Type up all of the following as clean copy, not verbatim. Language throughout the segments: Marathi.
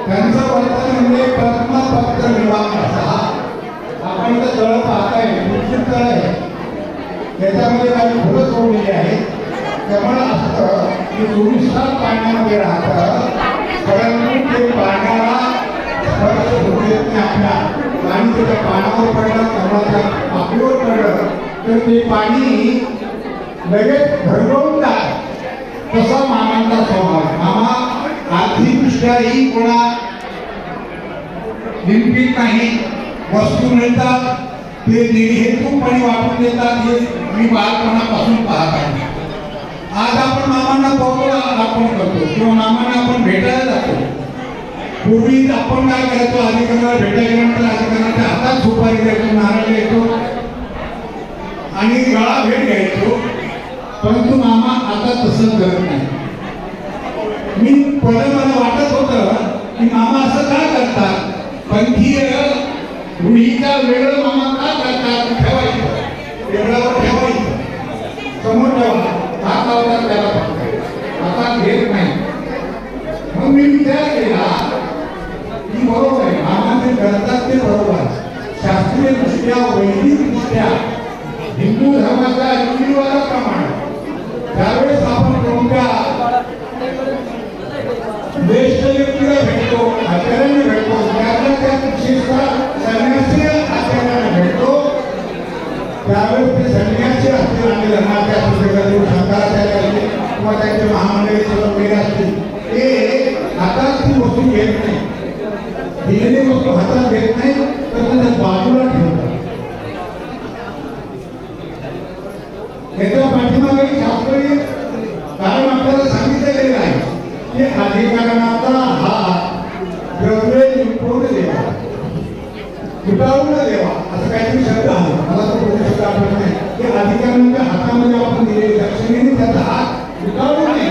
त्यांचं वर्तन म्हणजे पद्मपत्र विवाह असा ते 24 तास पाण्यामध्ये राहतं, परंतु ते पाण्याला स्पर्श होत नाही आपल्या, आणि त्याच्या पाण्यावर पडलं किंवा त्या पापीवर पडलं तर ते पाणी लगेच भरगवून जात. तसा मामांचा स्वभाव. मामा आर्थिकदृष्ट्याही कोणा लिंपित नाही, वस्तू मिळतात ते निर्हेतुपणे वापरून देतात. हे मी बालपणापासून पाहत आहे. आज आपण मामांना पाहतो, आपण करतो किंवा मामांना आपण भेटायला जातो. पूर्वी आपण काय करायचो, अधिकाऱ्याला भेटायला गेल्यानंतर अधिकाऱ्याच्या हातात सुपारी द्यायचो, नारळ द्यायचो आणि गळा भेट घ्यायचो. परंतु मामा आता तसं करत नाही. मी पहिलं मला वाटत होतं की मामा असं का करतात, पंथीय रूढीचा वेगळं मामा का करतात. ठेवायचं वेगळावर, ठेवायचं समोर ठेवा, हात लावतात त्याला, आता घेत नाही. मग मी विचार केला की बरोबर आहे, मामा जे करतात ते बरोबर. शास्त्रीय दृष्ट्या, वैदिक दृष्ट्या, हिंदू धर्माच्या रीतिरिवाजाप्रमाणे त्यावेळेस आपण कोणत्या ज्येष्ठ व्यक्तीला भेटतो, आचार्यांना भेटतो, त्यातल्या त्यात विशेषतः संन्यासी आचार्यांना भेटतो, त्यावेळेस ते संन्यासी असतील आणि धर्माच्या शंकराचार्य किंवा त्यांचे महामंडळीचे वगैरे असतील, ते हातात ती वस्तू घेत नाही, दिलेली वस्तू हातात घेत नाही, तर त्याच्या बाजूला ठेवतात. याच्या पाठीमागे शास्त्रीय कारण आपल्याला सांगितलं गेलं आहे की अधिकारांचा हात द्रव्य निपुण देवा, फुटावून देवा, असं काहीतरी शब्द आहे. मला तो कोणता शब्द आठवत नाही. की अधिकारांच्या हातामध्ये आपण दिलेली दक्षिणेने त्याचा हात फुटावू नये,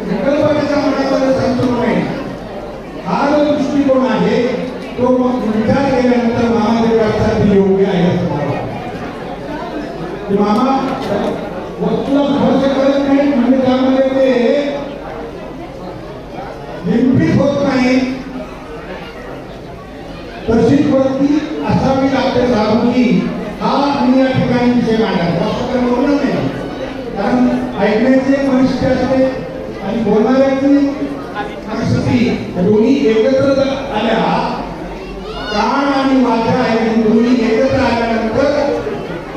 विकल्पाच्या मनामध्ये संतोष नाही. हा जो दृष्टिकोन आहे तो मग विचार केल्यानंतर महादेवासाठी योग्य आहे असं मला वाटतं. मामा वस्तूला स्पर्श करत नाही म्हणजे त्यामध्ये ते लिंपित होत नाही. तशीच वृत्ती असावी लागते साधूची. हा मी या ठिकाणी विषय मांडला, जास्त बोलणार नाही, कारण ऐकण्याचे परिस्थिती असते आणि बोलणाऱ्याची परिस्थिती दोन्ही एकत्र आल्या, कान आणि वाचा आहे दोन्ही एकत्र आल्यानंतर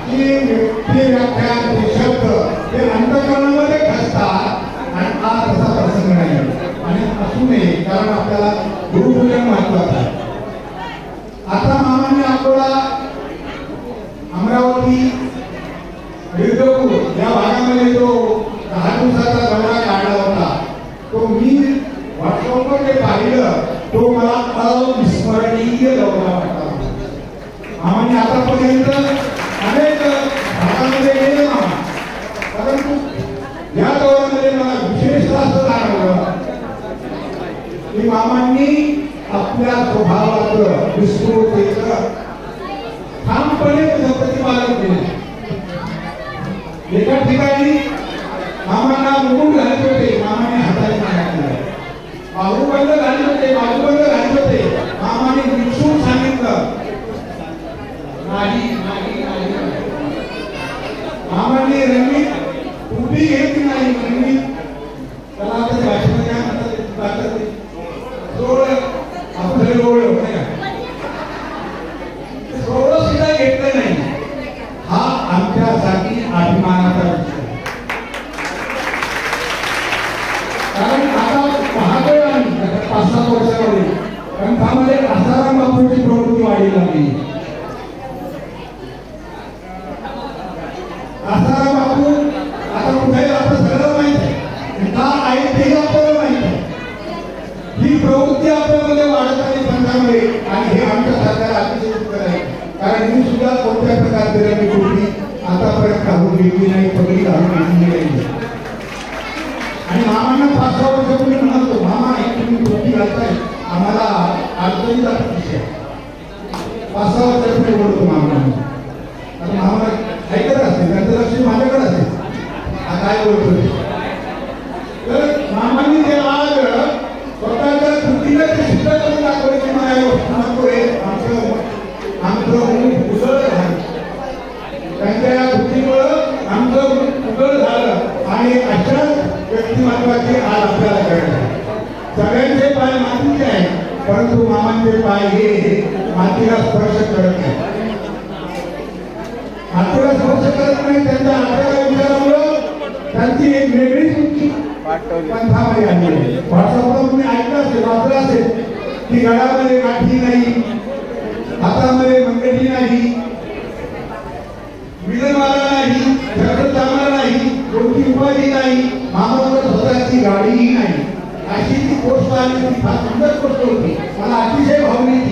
ते व्याख्यान, ते शब्द ते अंतःकरणामध्ये खचतात आणि हा तसा प्रसंग नाही आणि असू नये, कारण आपल्याला गुरुपूजन महत्वाचं आहे. आता मामांनी अकोला, अमरावती, विरजपूर या भागामध्ये जो 10 दिवसाचा दौरा काढला होता, तो मी व्हॉट्सअपवर जे पाहिलं तो मला अविस्मरणीय दौरा वाटला. मामांनी आतापर्यंत अनेक भागामध्ये गेले ना, परंतु या दौऱ्यामध्ये मला विशेषतः असं जाणवलं की मामांनी आपल्या स्वभावाचं, विस्फोटेचं ठामपणे प्रतिपादन केले. एका ठिकाणी मामांना मुकुट घालत होते, मामाने हाताने मागितलं. बाहुबंद घालत होते, बाहुबंद घालत होते, मामाने विचारून सांगितलं नाही नाही नाही. मामांनी रंगीत उभी घेतली नाही, रंगीत त्याला आता भाषेमध्ये काय म्हणतात, जोड आपलं जोड सोडं सुद्धा घेतलं नाही. हा आमच्यासाठी अभिमानाचा विषय. कारण आता पाहतोय आम्ही 5-7 वर्षामध्ये ग्रंथामध्ये आसाराम बापूंची प्रवृत्ती वाढली लागली. आसाराम बापू आता कुठे आपलं सगळं माहित आहे, का आहे तेही आपल्याला माहित आहे. ही प्रवृत्ती आपल्यामध्ये वाढत आहे पंथामध्ये आणि हे आमच्या सरकार अतिशय उत्तर आहे. कारण मी सुद्धा कोणत्या प्रकारची रंगी टोपी आतापर्यंत घालून घेतली नाही, पगडी घालून घेतली नाही. आणि मामांना 5-6 वर्षापूर्वी म्हणालो, मामा तुम्ही टोपी घालताय, आम्हाला अडचणीचा विषय. 5-6 वर्षापूर्वी बोलतो मामांना. आता मामा ऐकत असते, त्यांचं लक्ष माझ्याकडे असते, काय बोलतो. तर मामांनी ते आज स्वतःच्या कृतीने ते सिद्ध करून दाखवले की आमचं उजळ झालं, त्यांच्या कृतीमुळं आमचं उजळ झालं. आणि अशाच व्यक्तिमत्व आमचे पाय हे मातीला स्पर्श करत नाही, मातीला स्पर्श करत नाही. त्यांच्या आपल्या विचारामुळे त्यांची एक वेगळीच उंची पंथामध्ये आली आहे. व्हॉट्सअपवर तुम्ही ऐकलं असेल, वाचलं असेल की गळामध्ये काठी नाही, हातामध्ये मंगटी नाही, मिलनवाला नाही, जगदचामर नाही, कोणती उपाधी नाही, मामावर स्वतःची गाडीही नाही. अशी ती गोष्ट आली, ती फार सुंदर गोष्ट होती. मला अतिशय भावली ती.